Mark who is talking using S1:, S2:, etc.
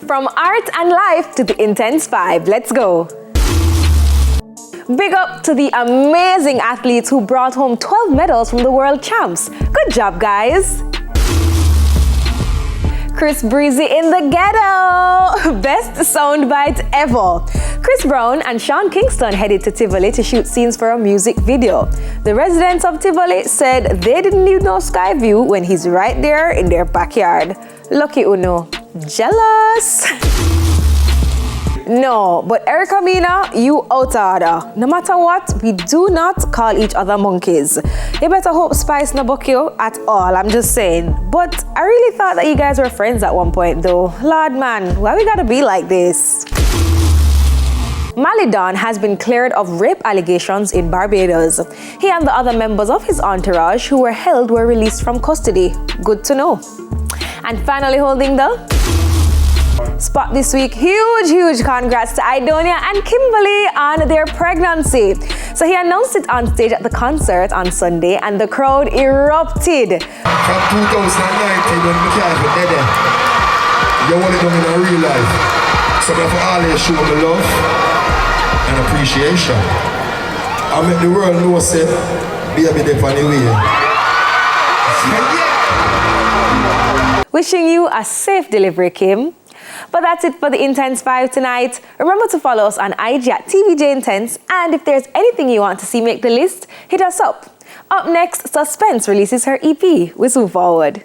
S1: From art and life to the intense vibe, let's go. Big up to the amazing athletes who brought home 12 medals from the World Champs. Good job, guys. Chris Breezy in the ghetto. Best soundbite ever. Chris Brown and Sean Kingston headed to Tivoli to shoot scenes for a music video. The residents of Tivoli said they didn't need no sky view when he's right there in their backyard. Lucky Uno. Jealous? No, but Erica Mina, you out order. No matter what, we do not call each other monkeys. You better hope Spice no book you at all, I'm just saying. But I really thought that you guys were friends at one point though. Lord man, why we gotta be like this? Malidon has been cleared of rape allegations in Barbados. He and the other members of his entourage who were held were released from custody. Good to know. And finally holding the spot this week, huge congrats to Idonia and Kimberly on their pregnancy. So he announced it on stage at the concert on Sunday and the crowd erupted.
S2: From 2019 when we came for Dede, you want it done in a real life. So therefore always show me love and appreciation. I make the world know say, baby dey on the way.
S1: Wishing you a safe delivery, Kim. But that's it for the Intense Vibe tonight. Remember to follow us on IG at TVJ Intense, and if there's anything you want to see make the list, hit us up. Up next, Suspense releases her EP. We zoom forward.